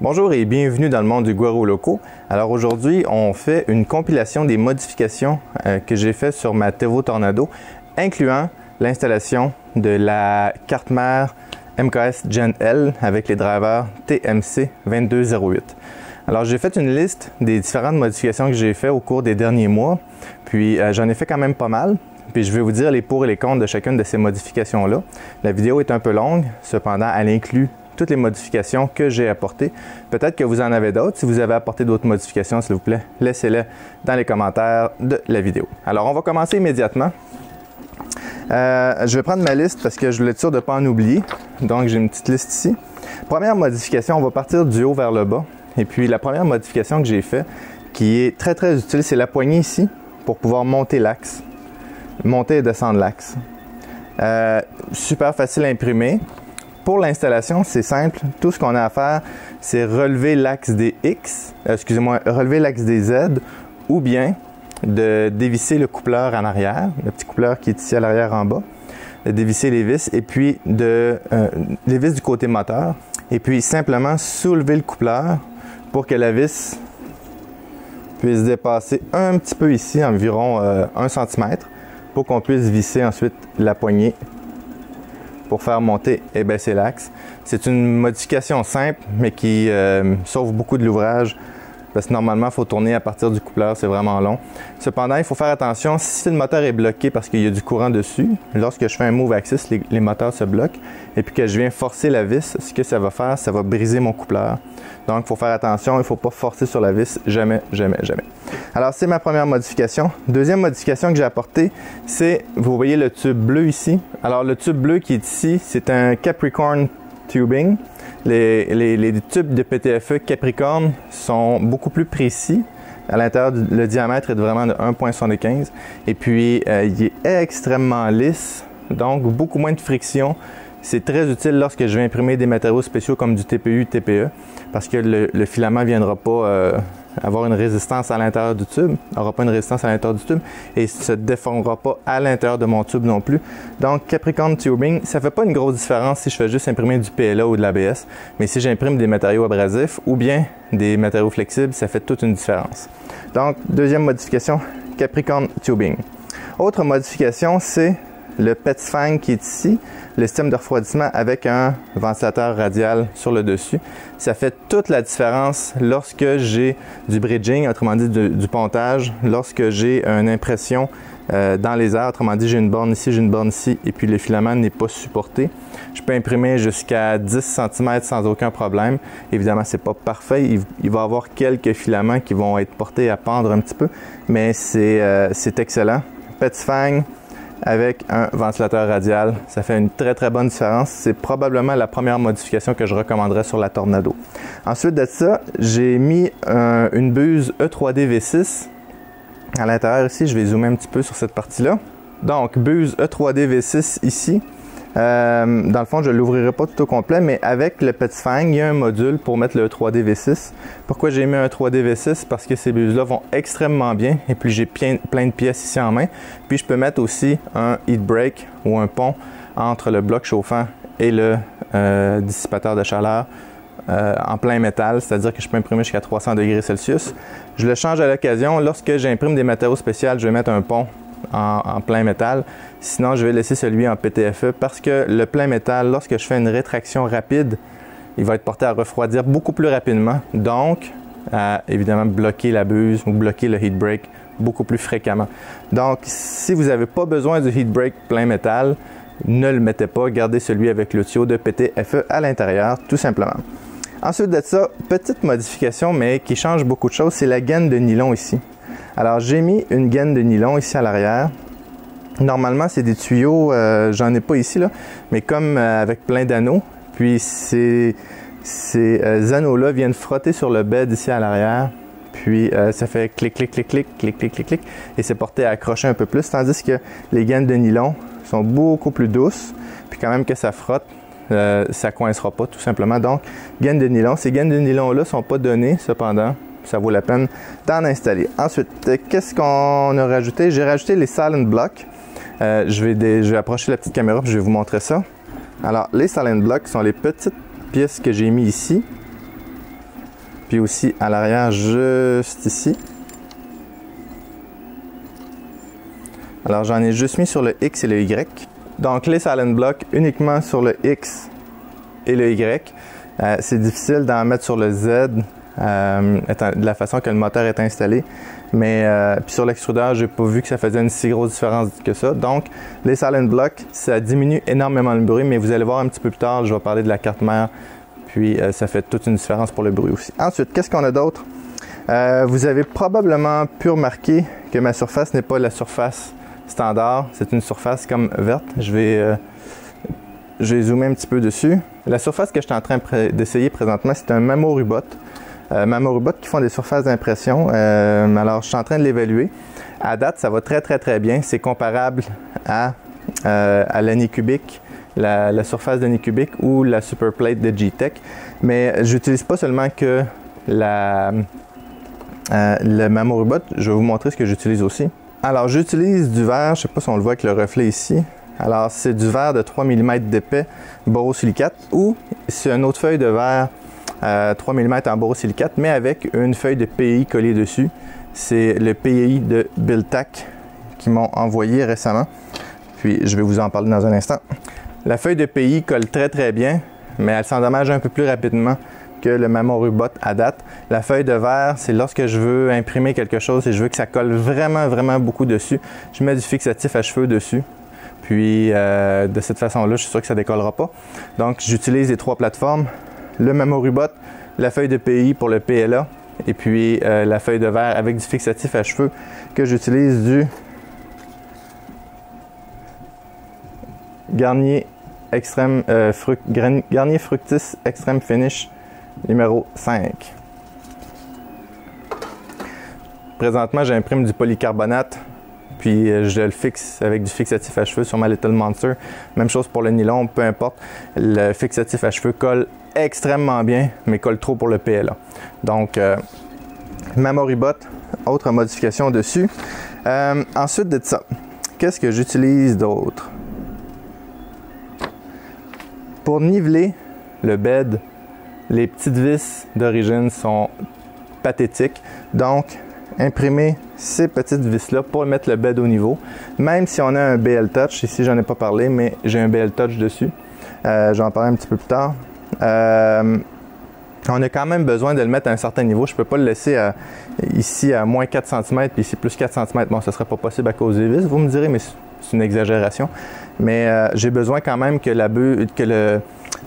Bonjour et bienvenue dans le monde du Guaro Loco. Alors aujourd'hui, on fait une compilation des modifications que j'ai fait sur ma Tevo Tornado, incluant l'installation de la carte mère MKS Gen L avec les drivers TMC 2208. Alors j'ai fait une liste des différentes modifications que j'ai fait au cours des derniers mois, puis j'en ai fait quand même pas mal. Puis je vais vous dire les pour et les contre de chacune de ces modifications-là. La vidéo est un peu longue, cependant elle inclut toutes les modifications que j'ai apportées. Peut-être que vous en avez d'autres. Si vous avez apporté d'autres modifications, s'il vous plaît, laissez-les dans les commentaires de la vidéo. Alors, on va commencer immédiatement. Je vais prendre ma liste parce que je voulais être sûr de ne pas en oublier. Donc, j'ai une petite liste ici. Première modification, on va partir du haut vers le bas. Et puis, la première modification que j'ai faite, qui est très, très utile, c'est la poignée ici pour pouvoir monter l'axe. Monter et descendre l'axe. Super facile à imprimer. Pour l'installation, c'est simple. Tout ce qu'on a à faire, c'est relever l'axe des X, relever l'axe des Z, ou bien de dévisser le coupleur en arrière, le petit coupleur qui est ici à l'arrière en bas, de dévisser les vis, et puis les vis du côté moteur, et puis simplement soulever le coupleur pour que la vis puisse dépasser un petit peu ici, environ 1 cm, pour qu'on puisse visser ensuite la poignée pour faire monter et baisser l'axe. C'est une modification simple, mais qui sauve beaucoup de l'ouvrage, parce que normalement, il faut tourner à partir du coupleur, c'est vraiment long. Cependant, il faut faire attention, si le moteur est bloqué parce qu'il y a du courant dessus, lorsque je fais un move axis, les moteurs se bloquent, et puis que je viens forcer la vis, ce que ça va faire, ça va briser mon coupleur. Donc, il faut faire attention, il ne faut pas forcer sur la vis, jamais, jamais, jamais. Alors, c'est ma première modification. Deuxième modification que j'ai apportée, c'est, vous voyez le tube bleu ici. Alors, le tube bleu qui est ici, c'est un Capricorn Tubing. Les tubes de PTFE Capricorn sont beaucoup plus précis. À l'intérieur, le diamètre est vraiment de 1,75 et puis il est extrêmement lisse, donc beaucoup moins de friction. C'est très utile lorsque je vais imprimer des matériaux spéciaux comme du TPU, TPE, parce que le filament ne viendra pas avoir une résistance à l'intérieur du tube, n'aura pas une résistance à l'intérieur du tube et ne se déformera pas à l'intérieur de mon tube non plus. Donc Capricorn Tubing, ça ne fait pas une grosse différence si je fais juste imprimer du PLA ou de l'ABS, mais si j'imprime des matériaux abrasifs ou bien des matériaux flexibles, ça fait toute une différence. Donc deuxième modification, Capricorn Tubing. Autre modification, c'est le PETSFANG qui est ici, le système de refroidissement avec un ventilateur radial sur le dessus. Ça fait toute la différence lorsque j'ai du bridging, autrement dit du pontage, lorsque j'ai une impression dans les airs, autrement dit j'ai une borne ici, j'ai une borne ici, et puis le filament n'est pas supporté. Je peux imprimer jusqu'à 10 cm sans aucun problème. Évidemment, c'est pas parfait. Il va y avoir quelques filaments qui vont être portés à pendre un petit peu, mais c'est excellent. PETSFANG avec un ventilateur radial. Ça fait une très très bonne différence. C'est probablement la première modification que je recommanderais sur la Tornado. Ensuite de ça, j'ai mis une buse E3D V6 à l'intérieur ici. Je vais zoomer un petit peu sur cette partie-là. Donc, buse E3D V6 ici. Dans le fond, je ne l'ouvrirai pas tout au complet, mais avec le PETSFANG, il y a un module pour mettre le E3D V6. Pourquoi j'ai mis un E3D V6? Parce que ces buses-là vont extrêmement bien. Et puis, j'ai plein de pièces ici en main. Puis, je peux mettre aussi un heat break ou un pont entre le bloc chauffant et le dissipateur de chaleur en plein métal. C'est-à-dire que je peux imprimer jusqu'à 300 degrés Celsius. Je le change à l'occasion. Lorsque j'imprime des matériaux spéciaux, je vais mettre un pont en plein métal. Sinon, je vais laisser celui en PTFE parce que le plein métal, lorsque je fais une rétraction rapide, il va être porté à refroidir beaucoup plus rapidement. Donc, évidemment, bloquer la buse ou bloquer le heat break beaucoup plus fréquemment. Donc, si vous n'avez pas besoin du heat break plein métal, ne le mettez pas. Gardez celui avec le tuyau de PTFE à l'intérieur, tout simplement. Ensuite de ça, petite modification, mais qui change beaucoup de choses, c'est la gaine de nylon ici. Alors, j'ai mis une gaine de nylon ici à l'arrière. Normalement, c'est des tuyaux, j'en ai pas ici, là, mais comme avec plein d'anneaux. Puis, ces anneaux-là viennent frotter sur le bed ici à l'arrière. Puis, ça fait clic, clic, clic, clic, clic, clic, clic, clic. Et c'est porté à accrocher un peu plus, tandis que les gaines de nylon sont beaucoup plus douces. Puis, quand même que ça frotte, ça coincera pas, tout simplement. Donc, gaines de nylon. Ces gaines de nylon-là ne sont pas données, cependant. Ça vaut la peine d'en installer. Ensuite, qu'est-ce qu'on a rajouté? J'ai rajouté les Silent Blocks. Je vais approcher la petite caméra et je vais vous montrer ça. Alors, les Silent Blocks sont les petites pièces que j'ai mis ici. puis aussi à l'arrière juste ici. Alors j'en ai juste mis sur le X et le Y. Donc les silent blocks uniquement sur le X et le Y. C'est difficile d'en mettre sur le Z de la façon que le moteur est installé. Mais puis sur l'extrudeur, j'ai pas vu que ça faisait une si grosse différence que ça. Donc les silent blocks, ça diminue énormément le bruit, mais vous allez voir un petit peu plus tard, je vais parler de la carte mère. Puis ça fait toute une différence pour le bruit aussi. Ensuite, qu'est-ce qu'on a d'autre? Vous avez probablement pu remarquer que ma surface n'est pas la surface standard. C'est une surface comme verte. Je vais zoomer un petit peu dessus. La surface que je suis en train d'essayer présentement, c'est un Mamorubot. Mamorubot qui font des surfaces d'impression. Alors, je suis en train de l'évaluer. À date, ça va très bien. C'est comparable à l'Anycubic, la surface d'Anycubic ou la Superplate de G-Tech. Mais j'utilise pas seulement que le Mamorubot. Je vais vous montrer ce que j'utilise aussi. Alors, j'utilise du verre, je ne sais pas si on le voit avec le reflet ici. Alors, c'est du verre de 3 mm d'épais borosilicate ou c'est une autre feuille de verre 3 mm en borosilicate, mais avec une feuille de PI collée dessus. C'est le PI de Biltac qu'ils m'ont envoyé récemment. Puis, je vais vous en parler dans un instant. La feuille de PI colle très bien, mais elle s'endommage un peu plus rapidement que le Mamorubot à date. La feuille de verre, c'est lorsque je veux imprimer quelque chose et je veux que ça colle vraiment beaucoup dessus. Je mets du fixatif à cheveux dessus. Puis de cette façon-là, je suis sûr que ça ne décollera pas. Donc j'utilise les trois plateformes. Le Mamorubot, la feuille de PI pour le PLA et puis la feuille de verre avec du fixatif à cheveux que j'utilise du Garnier Fructis Extreme Finish numéro 5. Présentement, j'imprime du polycarbonate, puis je le fixe avec du fixatif à cheveux sur ma Little Monster. Même chose pour le nylon, peu importe. Le fixatif à cheveux colle extrêmement bien, mais colle trop pour le PLA. Donc, Mamorubot, autre modification dessus. Ensuite de ça, qu'est-ce que j'utilise d'autre? Pour niveler le bed, les petites vis d'origine sont pathétiques. Donc, imprimer ces petites vis-là pour mettre le bed au niveau. Même si on a un BL Touch, ici j'en ai pas parlé, mais j'ai un BL Touch dessus. J'en parlerai un petit peu plus tard. On a quand même besoin de le mettre à un certain niveau. Je ne peux pas le laisser ici à moins 4 cm puis ici plus 4 cm. Bon, ce ne serait pas possible à cause des vis, vous me direz, mais c'est une exagération. Mais j'ai besoin quand même que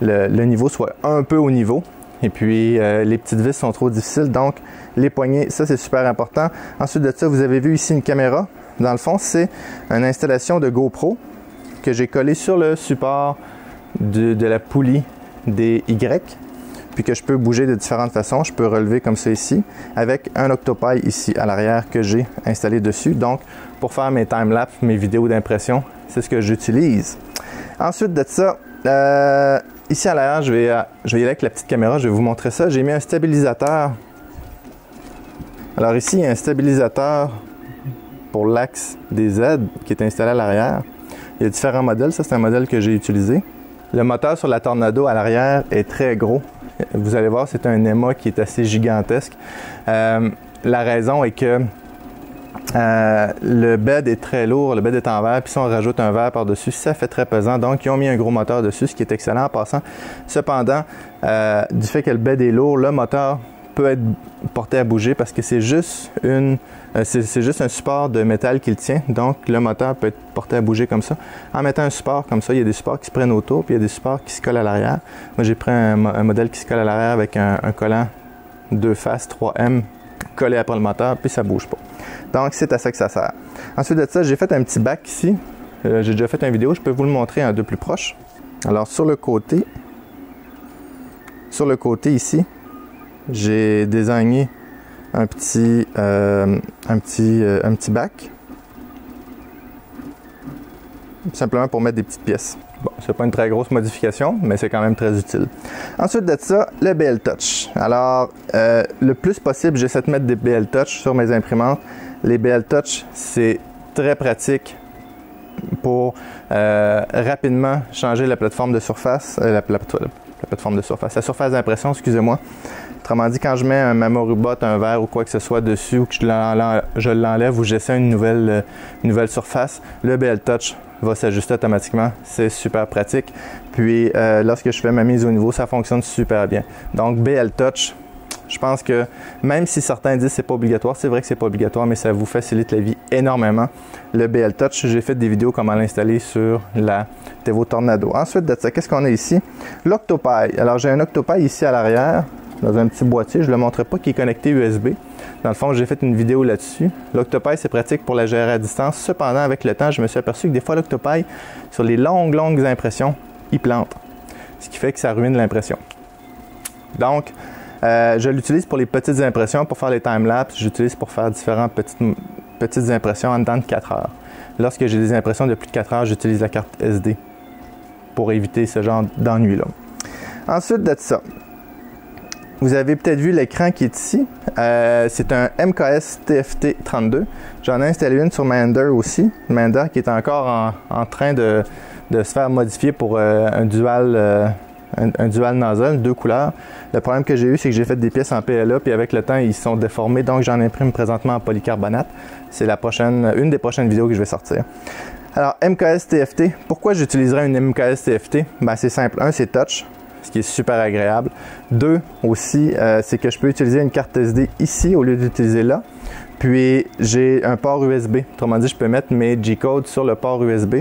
le niveau soit un peu au niveau. Et puis, les petites vis sont trop difficiles, donc les poignées, ça c'est super important. Ensuite de ça, vous avez vu ici une caméra. Dans le fond, c'est une installation de GoPro que j'ai collée sur le support de la poulie des Y, puis que je peux bouger de différentes façons. Je peux relever comme ça ici, avec un Octopi ici à l'arrière que j'ai installé dessus. Donc, pour faire mes time-lapse, mes vidéos d'impression, c'est ce que j'utilise. Ensuite de ça, ici à l'arrière, je vais y aller avec la petite caméra, je vais vous montrer ça. J'ai mis un stabilisateur. Alors ici, il y a un stabilisateur pour l'axe des Z qui est installé à l'arrière. Il y a différents modèles, ça c'est un modèle que j'ai utilisé. Le moteur sur la Tornado à l'arrière est très gros. Vous allez voir, c'est un EMA qui est assez gigantesque. La raison est que le bed est très lourd, le bed est en verre, puis si on rajoute un verre par-dessus, ça fait très pesant. Donc, ils ont mis un gros moteur dessus, ce qui est excellent en passant. Cependant, du fait que le bed est lourd, le moteur peut être porté à bouger parce que c'est juste un support de métal qui le tient. Donc, le moteur peut être porté à bouger comme ça. En mettant un support comme ça, il y a des supports qui se prennent autour, puis il y a des supports qui se collent à l'arrière. Moi, j'ai pris un modèle qui se colle à l'arrière avec un collant 2 faces 3M collé après le moteur, puis ça ne bouge pas. Donc, c'est à ça que ça sert. Ensuite de ça, j'ai fait un petit bac ici. J'ai déjà fait une vidéo, je peux vous le montrer de plus proche. Alors, sur le côté ici, j'ai désigné un petit bac. Simplement pour mettre des petites pièces. Bon, c'est pas une très grosse modification, mais c'est quand même très utile. Ensuite de ça, le BL Touch. Alors, le plus possible, j'essaie de mettre des BL Touch sur mes imprimantes. Les BL Touch, c'est très pratique pour rapidement changer la plateforme de surface, la surface d'impression, excusez-moi. Autrement dit, quand je mets un Mamorubot, un verre ou quoi que ce soit dessus, ou que je l'enlève ou j'essaie une nouvelle surface, le BL Touch va s'ajuster automatiquement. C'est super pratique. Puis, lorsque je fais ma mise au niveau, ça fonctionne super bien. Donc, BL Touch, je pense que même si certains disent que c'est pas obligatoire, c'est vrai que c'est pas obligatoire, mais ça vous facilite la vie énormément. Le BL Touch, j'ai fait des vidéos comment l'installer sur la Tevo Tornado. Ensuite de ça, qu'est-ce qu'on a ici? L'Octopi. Alors, j'ai un Octopi ici à l'arrière, dans un petit boîtier. Je ne le montre pas, qui est connecté USB. Dans le fond, j'ai fait une vidéo là-dessus. L'Octopi, c'est pratique pour la gérer à distance. Cependant, avec le temps, je me suis aperçu que des fois, l'Octopi, sur les longues impressions, il plante. Ce qui fait que ça ruine l'impression. Donc, je l'utilise pour les petites impressions, pour faire les timelapses. J'utilise pour faire différentes petites impressions en dedans de 4 heures. Lorsque j'ai des impressions de plus de 4 heures, j'utilise la carte SD pour éviter ce genre d'ennui-là. Ensuite de ça, vous avez peut-être vu l'écran qui est ici. C'est un MKS TFT 32. J'en ai installé une sur ma Ender aussi. Ma Ender qui est encore en train de se faire modifier pour un dual nozzle, 2 couleurs. Le problème que j'ai eu, c'est que j'ai fait des pièces en PLA, puis avec le temps, ils sont déformés, donc j'en imprime présentement en polycarbonate. C'est une des prochaines vidéos que je vais sortir. Alors, MKS TFT, pourquoi j'utiliserais une MKS TFT? Ben, c'est simple. Un, c'est touch, ce qui est super agréable. 2, aussi, c'est que je peux utiliser une carte SD ici au lieu d'utiliser là. Puis, j'ai un port USB. Autrement dit, je peux mettre mes G-codes sur le port USB,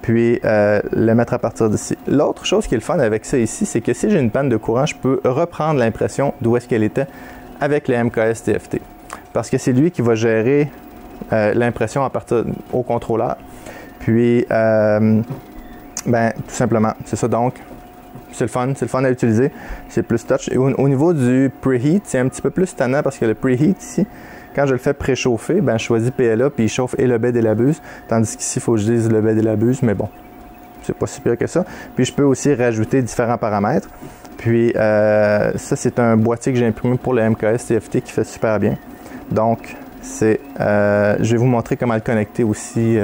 puis le mettre à partir d'ici. L'autre chose qui est le fun avec ça ici, c'est que si j'ai une panne de courant, je peux reprendre l'impression d'où est-ce qu'elle était avec le MKS TFT. Parce que c'est lui qui va gérer l'impression à partir au contrôleur. Puis, ben, tout simplement, c'est ça. Donc, c'est le fun à utiliser. C'est plus touch. Et au niveau du preheat, c'est un petit peu plus tannant parce que le preheat ici, quand je le fais préchauffer, ben, je choisis PLA puis il chauffe et le bed et la buse. Tandis qu'ici, il faut que je dise le bed et la buse, mais bon, c'est pas si pire que ça. Puis je peux aussi rajouter différents paramètres. Puis ça, c'est un boîtier que j'ai imprimé pour le MKS TFT qui fait super bien. Donc, je vais vous montrer comment le connecter aussi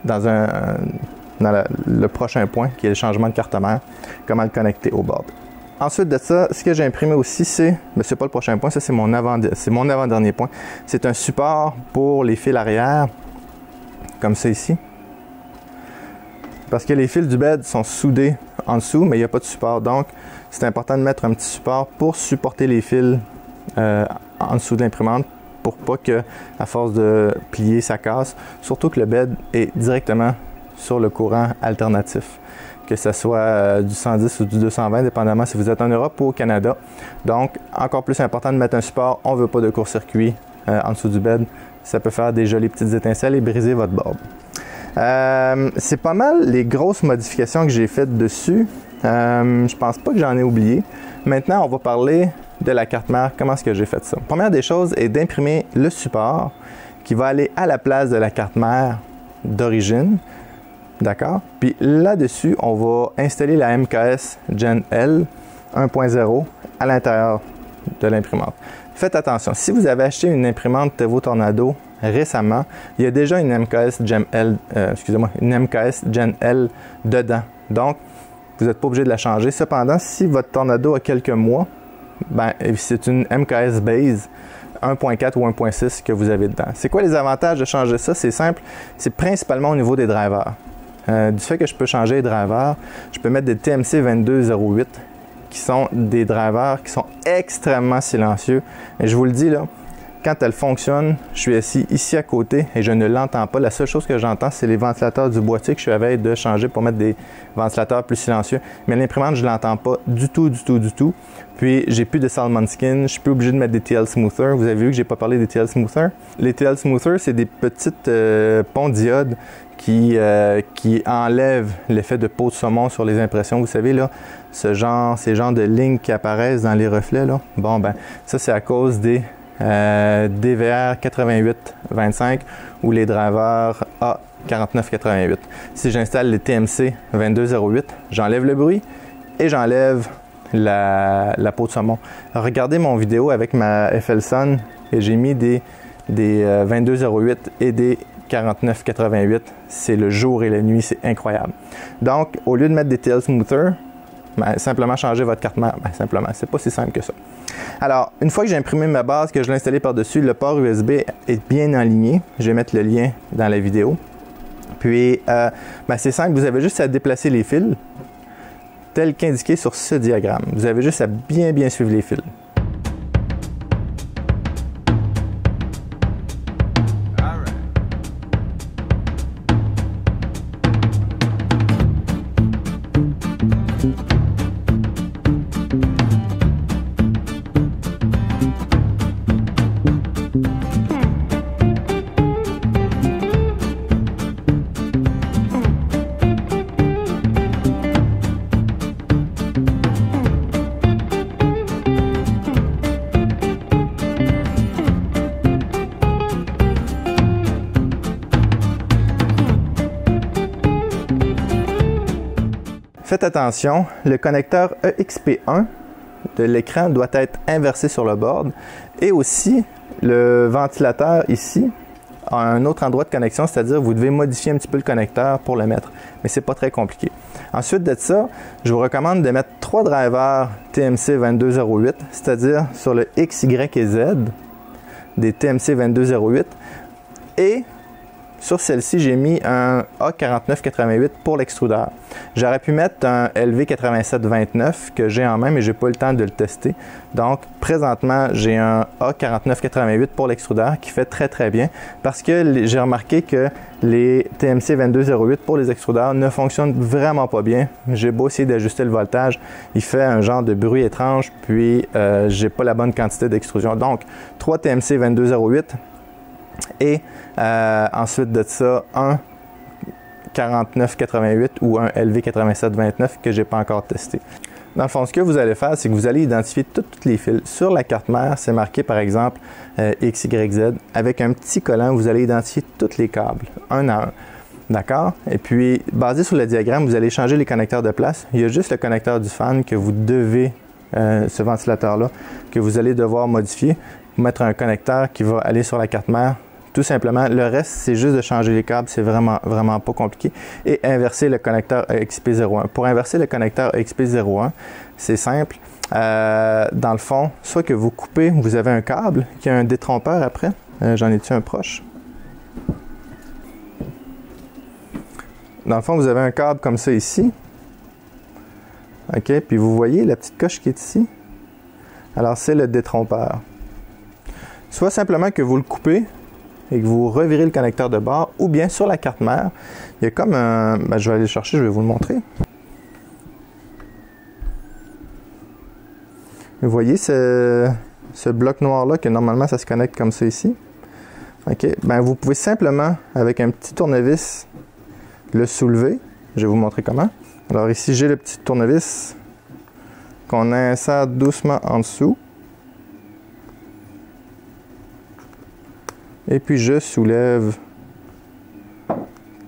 dans le prochain point, qui est le changement de carte mère, comment le connecter au board. Ensuite de ça, ce que j'ai imprimé aussi, c'est pas le prochain point, ça c'est mon avant-dernier point. C'est un support pour les fils arrière, comme ça ici. Parce que les fils du bed sont soudés en dessous, mais il n'y a pas de support. Donc, c'est important de mettre un petit support pour supporter les fils en dessous de l'imprimante, pour pas que, à force de plier, ça casse. Surtout que le bed est directement sur le courant alternatif, que ce soit du 110 ou du 220, dépendamment si vous êtes en Europe ou au Canada. Donc, encore plus important de mettre un support. On ne veut pas de court-circuit en dessous du bed. Ça peut faire des jolies petites étincelles et briser votre board. C'est pas mal les grosses modifications que j'ai faites dessus. Je pense pas que j'en ai oublié. Maintenant, on va parler de la carte mère. Comment est-ce que j'ai fait ça? La première des choses est d'imprimer le support qui va aller à la place de la carte mère d'origine. D'accord? Puis là-dessus, on va installer la MKS Gen L 1.0 à l'intérieur de l'imprimante. Faites attention, si vous avez acheté une imprimante Tevo Tornado récemment, il y a déjà une MKS Gen L dedans. Donc, vous n'êtes pas obligé de la changer. Cependant, si votre Tornado a quelques mois, ben, c'est une MKS Base 1.4 ou 1.6 que vous avez dedans. C'est quoi les avantages de changer ça? C'est simple, c'est principalement au niveau des drivers. Du fait que je peux changer les drivers, je peux mettre des TMC 2208 qui sont des drivers qui sont extrêmement silencieux. Et je vous le dis là, quand elle fonctionne, je suis assis ici à côté et je ne l'entends pas. La seule chose que j'entends, c'est les ventilateurs du boîtier que je suis à veille de changer pour mettre des ventilateurs plus silencieux. Mais l'imprimante, je ne l'entends pas du tout. Puis, j'ai plus de Salmon Skin. Je suis plus obligé de mettre des TL Smoother. Vous avez vu que j'ai pas parlé des TL Smoother. Les TL Smoother, c'est des petites ponts diodes qui enlèvent l'effet de peau de saumon sur les impressions. Vous savez, là, ces genres de lignes qui apparaissent dans les reflets, là. Bon, ben, ça, c'est à cause des DVR 8825 ou les drivers A4988. Si j'installe les TMC 2208, j'enlève le bruit et j'enlève la peau de saumon. Regardez mon vidéo avec ma FL Sun et j'ai mis des 2208 et des 49,88, c'est le jour et la nuit, c'est incroyable. Donc, au lieu de mettre des TL Smoother, ben, simplement changer votre carte mère. Ben, simplement, c'est pas si simple que ça. Alors, une fois que j'ai imprimé ma base, que je l'ai installée par-dessus, le port USB est bien aligné. Je vais mettre le lien dans la vidéo. Puis, ben, c'est simple, vous avez juste à déplacer les fils, tel qu'indiqué sur ce diagramme. Vous avez juste à bien suivre les fils. Faites attention, le connecteur EXP1 de l'écran doit être inversé sur le board et aussi le ventilateur ici a un autre endroit de connexion, c'est-à-dire vous devez modifier un petit peu le connecteur pour le mettre, mais c'est pas très compliqué. Ensuite de ça, je vous recommande de mettre 3 drivers TMC 2208, c'est-à-dire sur le X, Y et Z des TMC 2208 et sur celle-ci, j'ai mis un A4988 pour l'extrudeur. J'aurais pu mettre un LV8729 que j'ai en main, mais je n'ai pas eu le temps de le tester. Donc, présentement, j'ai un A4988 pour l'extrudeur qui fait très bien parce que j'ai remarqué que les TMC 2208 pour les extrudeurs ne fonctionnent vraiment pas bien. J'ai beau essayer d'ajuster le voltage, il fait un genre de bruit étrange, puis j'ai pas la bonne quantité d'extrusion. Donc, 3 TMC 2208 et ensuite de ça, un 4988 ou un LV8729 que je n'ai pas encore testé. Dans le fond, ce que vous allez faire, c'est que vous allez identifier tous les fils. Sur la carte mère, c'est marqué par exemple XYZ. Avec un petit collant, vous allez identifier tous les câbles, un à un. D'accord? Et puis, basé sur le diagramme, vous allez changer les connecteurs de place. Il y a juste le connecteur du fan que vous devez, ce ventilateur-là, que vous allez devoir modifier. Mettre un connecteur qui va aller sur la carte mère. Tout simplement, le reste, c'est juste de changer les câbles, c'est vraiment pas compliqué. Et inverser le connecteur EXP01. Pour inverser le connecteur EXP01, c'est simple. Dans le fond, soit que vous coupez, vous avez un câble qui a un détrompeur après. J'en ai-tu un proche? Dans le fond, vous avez un câble comme ça ici. OK, puis vous voyez la petite coche qui est ici? Alors, c'est le détrompeur. Soit simplement que vous le coupez et que vous revirez le connecteur de bord, ou bien sur la carte mère, il y a comme un... Ben, je vais aller le chercher, je vais vous le montrer. Vous voyez ce bloc noir-là, que normalement ça se connecte comme ça ici. OK, ben vous pouvez simplement, avec un petit tournevis, le soulever. Je vais vous montrer comment. Alors ici, j'ai le petit tournevis qu'on insère doucement en dessous. Et puis je soulève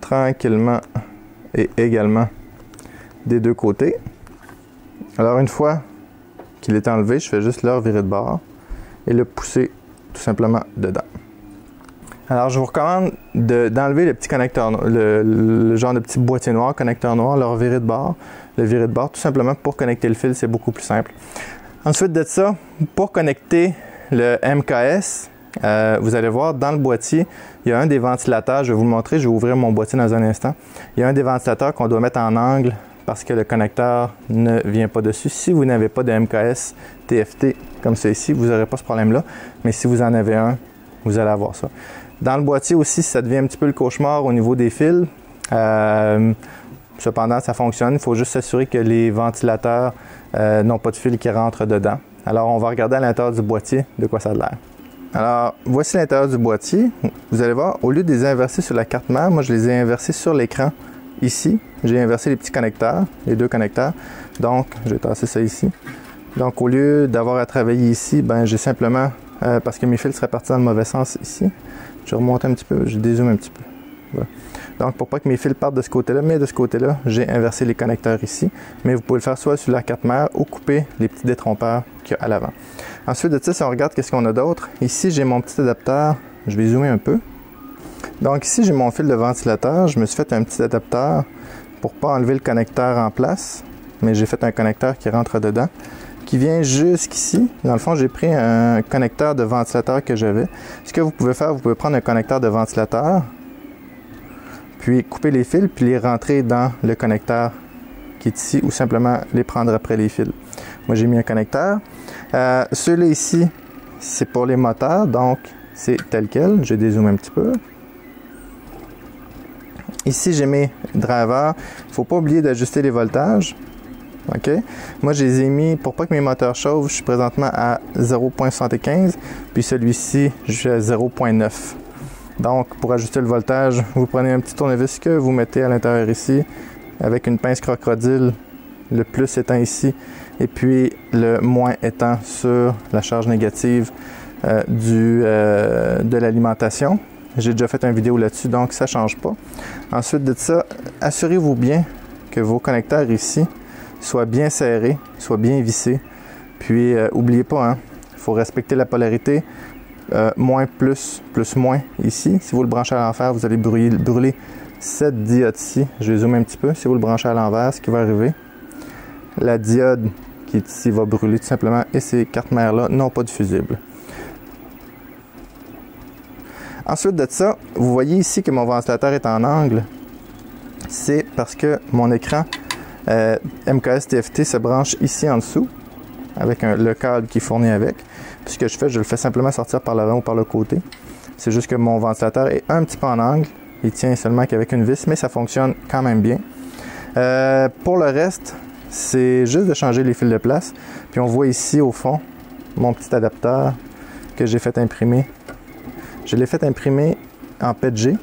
tranquillement et également des deux côtés. Alors une fois qu'il est enlevé, je fais juste le revirer de bord et le pousser tout simplement dedans. Alors je vous recommande d'enlever le petit connecteur, le genre de petit boîtier noir, connecteur noir, le revirer de bord. Le virer de bord tout simplement pour connecter le fil, c'est beaucoup plus simple. Ensuite de ça, pour connecter le MKS, vous allez voir dans le boîtier, il y a un des ventilateurs, je vais vous le montrer, je vais ouvrir mon boîtier dans un instant. Il y a un des ventilateurs qu'on doit mettre en angle parce que le connecteur ne vient pas dessus. Si vous n'avez pas de MKS TFT comme celui-ci, vous n'aurez pas ce problème-là. Mais si vous en avez un, vous allez avoir ça. Dans le boîtier aussi, ça devient un petit peu le cauchemar au niveau des fils. Cependant, ça fonctionne. Il faut juste s'assurer que les ventilateurs n'ont pas de fil qui rentre dedans. Alors, on va regarder à l'intérieur du boîtier de quoi ça a l'air. Alors, voici l'intérieur du boîtier. Vous allez voir, au lieu de les inverser sur la carte mère, moi, je les ai inversés sur l'écran. Ici, j'ai inversé les petits connecteurs, les deux connecteurs. Donc, je vais tasser ça ici. Donc, au lieu d'avoir à travailler ici, ben, j'ai simplement, parce que mes fils seraient partis dans le mauvais sens ici, je remonte un petit peu, je dézoome un petit peu. Voilà. Donc, pour pas que mes fils partent de ce côté-là, mais de ce côté-là, j'ai inversé les connecteurs ici. Mais vous pouvez le faire soit sur la carte mère ou couper les petits détrompeurs qu'il y a à l'avant. Ensuite de ça, si on regarde qu'est-ce qu'on a d'autre, ici, j'ai mon petit adapteur. Je vais zoomer un peu. Donc ici, j'ai mon fil de ventilateur. Je me suis fait un petit adapteur pour ne pas enlever le connecteur en place, mais j'ai fait un connecteur qui rentre dedans, qui vient jusqu'ici. Dans le fond, j'ai pris un connecteur de ventilateur que j'avais. Ce que vous pouvez faire, vous pouvez prendre un connecteur de ventilateur, puis couper les fils, puis les rentrer dans le connecteur qui est ici, ou simplement les prendre après les fils. Moi, j'ai mis un connecteur. Ceux-là ici, c'est pour les moteurs, donc c'est tel quel. Je dézoome un petit peu. Ici, j'ai mes drivers. Il ne faut pas oublier d'ajuster les voltages. OK? Moi, je les ai mis, pour pas que mes moteurs chauffent, je suis présentement à 0.75, puis celui-ci, je suis à 0.9. Donc, pour ajuster le voltage, vous prenez un petit tournevis que vous mettez à l'intérieur ici, avec une pince crocodile, le plus étant ici, et puis le moins étant sur la charge négative de l'alimentation. J'ai déjà fait une vidéo là-dessus, donc ça ne change pas. Ensuite de ça, assurez-vous bien que vos connecteurs ici soient bien serrés, soient bien vissés. Puis, n'oubliez pas, hein, il faut respecter la polarité. Moins, plus, plus, moins ici. Si vous le branchez à l'envers, vous allez brûler cette diode-ci. Je vais zoomer un petit peu. Si vous le branchez à l'envers, ce qui va arriver, la diode qui est ici va brûler tout simplement et ces cartes mères-là n'ont pas de fusible. Ensuite de ça, vous voyez ici que mon ventilateur est en angle. C'est parce que mon écran MKS TFT se branche ici en dessous avec le câble qui est fourni avec. Puis ce que je fais, je le fais simplement sortir par l'avant ou par le côté. C'est juste que mon ventilateur est un petit peu en angle. Il tient seulement qu'avec une vis, mais ça fonctionne quand même bien. Pour le reste, c'est juste de changer les fils de place. Puis on voit ici au fond mon petit adapteur que j'ai fait imprimer. Je l'ai fait imprimer en PETG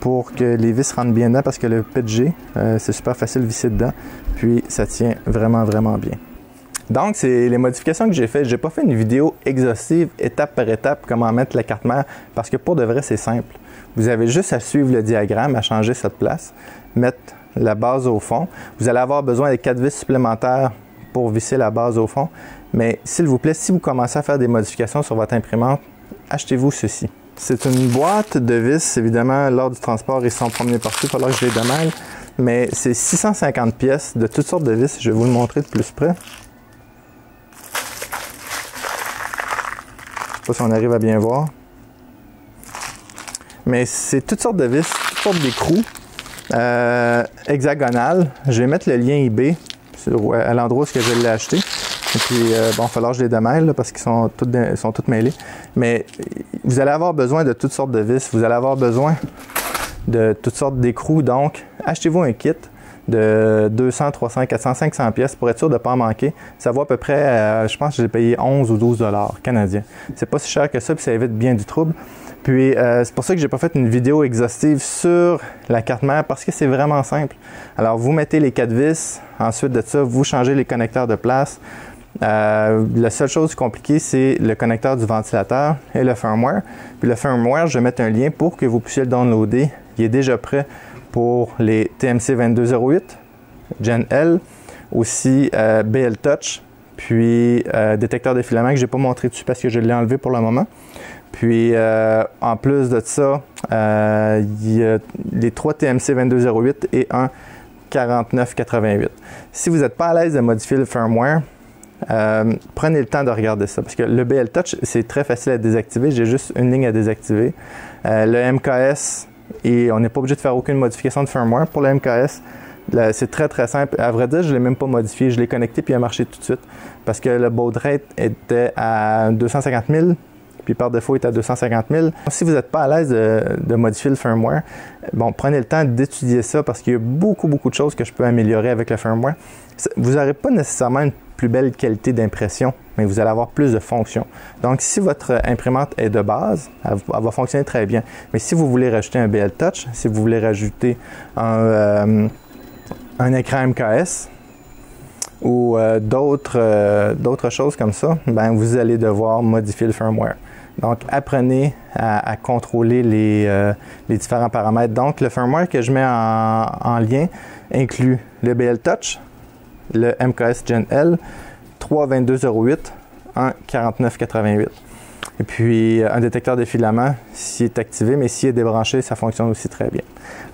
pour que les vis rentrent bien dedans parce que le PETG, c'est super facile de visser dedans. Puis ça tient vraiment, vraiment bien. Donc, c'est les modifications que j'ai faites. Je n'ai pas fait une vidéo exhaustive, étape par étape, comment mettre la carte mère, parce que pour de vrai, c'est simple. Vous avez juste à suivre le diagramme, à changer cette place, mettre la base au fond. Vous allez avoir besoin de 4 vis supplémentaires pour visser la base au fond. Mais s'il vous plaît, si vous commencez à faire des modifications sur votre imprimante, achetez-vous ceci. C'est une boîte de vis, évidemment, lors du transport, ils sont promenés partout, il va falloir que je les démêle. Mais c'est 650 pièces de toutes sortes de vis. Je vais vous le montrer de plus près. Je ne sais pas si on arrive à bien voir. Mais c'est toutes sortes de vis, toutes sortes d'écrous hexagonales. Je vais mettre le lien eBay à l'endroit où je l'ai acheté. Et puis, bon, il va falloir que je les démêle là, parce qu'ils sont toutes mêlés. Mais vous allez avoir besoin de toutes sortes de vis. Vous allez avoir besoin de toutes sortes d'écrous. Donc, achetez-vous un kit de 200, 300, 400, 500 pièces pour être sûr de ne pas en manquer. Ça vaut à peu près, je pense que j'ai payé 11 ou 12 $ canadiens. C'est pas si cher que ça, puis ça évite bien du trouble. Puis, c'est pour ça que j'ai pas fait une vidéo exhaustive sur la carte mère, parce que c'est vraiment simple. Alors, vous mettez les 4 vis, ensuite de ça, vous changez les connecteurs de place. La seule chose compliquée, c'est le connecteur du ventilateur et le firmware. Puis le firmware, je vais mettre un lien pour que vous puissiez le downloader. Il est déjà prêt pour les TMC 2208, Gen L, aussi BL Touch, puis détecteur de filaments que je n'ai pas montré dessus parce que je l'ai enlevé pour le moment. Puis en plus de ça, il y a les 3 TMC 2208 et un 4988. Si vous n'êtes pas à l'aise de modifier le firmware, prenez le temps de regarder ça parce que le BL Touch, c'est très facile à désactiver. J'ai juste une ligne à désactiver. Le MKS, et on n'est pas obligé de faire aucune modification de firmware. Pour le MKS, c'est très très simple. À vrai dire, je ne l'ai même pas modifié. Je l'ai connecté puis il a marché tout de suite parce que le baud rate était à 250 000 puis par défaut il est à 250 000. Si vous n'êtes pas à l'aise de modifier le firmware, bon, prenez le temps d'étudier ça parce qu'il y a beaucoup de choses que je peux améliorer avec le firmware. Vous n'aurez pas nécessairement une plus belle qualité d'impression, mais vous allez avoir plus de fonctions. Donc, si votre imprimante est de base, elle va fonctionner très bien. Mais si vous voulez rajouter un BL Touch, si vous voulez rajouter un écran MKS ou d'autres choses comme ça, ben, vous allez devoir modifier le firmware. Donc, apprenez à contrôler les différents paramètres. Donc, le firmware que je mets en lien inclut le BL Touch, le MKS Gen L, 3 2208, 1 4988. Et puis, un détecteur de filament, s'il est activé, mais s'il est débranché, ça fonctionne aussi très bien.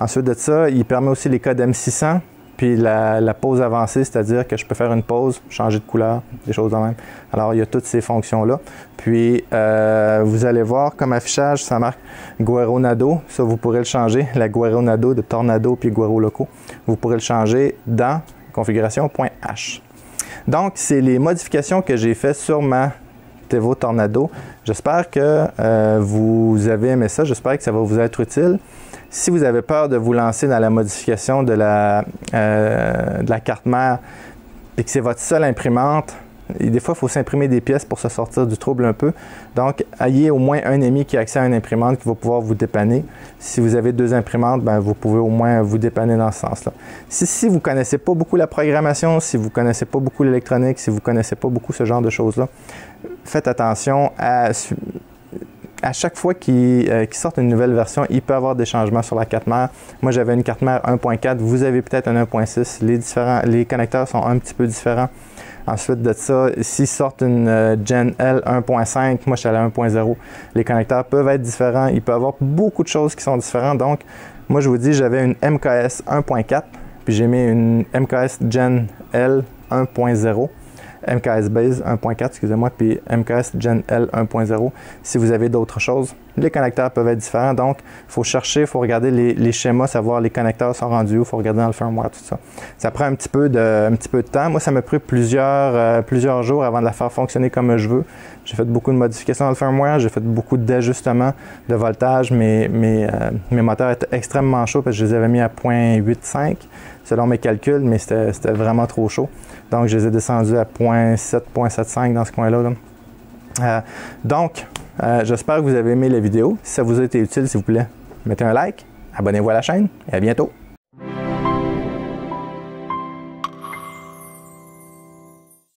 Ensuite de ça, il permet aussi les codes M600, puis la pause avancée, c'est-à-dire que je peux faire une pause, changer de couleur, des choses de même. Alors, il y a toutes ces fonctions-là. Puis, vous allez voir, comme affichage, ça marque Guero Nado. Ça, vous pourrez le changer. La Guero Nado de Tornado puis Guero Loco. Vous pourrez le changer dans configuration .h. Donc, c'est les modifications que j'ai faites sur ma Tevo Tornado. J'espère que vous avez aimé ça. J'espère que ça va vous être utile. Si vous avez peur de vous lancer dans la modification de la carte mère et que c'est votre seule imprimante, et des fois, il faut s'imprimer des pièces pour se sortir du trouble un peu. Donc, ayez au moins un ami qui a accès à une imprimante qui va pouvoir vous dépanner. Si vous avez 2 imprimantes, ben, vous pouvez au moins vous dépanner dans ce sens-là. Si vous ne connaissez pas beaucoup la programmation, si vous ne connaissez pas beaucoup l'électronique, si vous ne connaissez pas beaucoup ce genre de choses-là, faites attention à chaque fois qu'ils sortent une nouvelle version, il peut y avoir des changements sur la carte mère. Moi, j'avais une carte mère 1.4, vous avez peut-être un 1.6. Les connecteurs sont un petit peu différents. Ensuite de ça, s'ils sortent une Gen L 1.5, moi je suis allé à 1.0, les connecteurs peuvent être différents. Il peut y avoir beaucoup de choses qui sont différentes. Donc, moi je vous dis, j'avais une MKS 1.4, puis j'ai mis une MKS Gen L 1.0. MKS Base 1.4, excusez-moi, puis MKS Gen L 1.0. Si vous avez d'autres choses, les connecteurs peuvent être différents. Donc, il faut chercher, il faut regarder les schémas, savoir les connecteurs sont rendus où, il faut regarder dans le firmware, tout ça. Ça prend un petit peu de temps. Moi, ça m'a pris plusieurs jours avant de la faire fonctionner comme je veux. J'ai fait beaucoup de modifications dans le firmware, j'ai fait beaucoup d'ajustements de voltage. Mes moteurs étaient extrêmement chauds parce que je les avais mis à 0.85 selon mes calculs, mais c'était vraiment trop chaud. Donc, je les ai descendus à 0.7, 0.75 dans ce coin-là. J'espère que vous avez aimé la vidéo. Si ça vous a été utile, s'il vous plaît, mettez un like, abonnez-vous à la chaîne et à bientôt.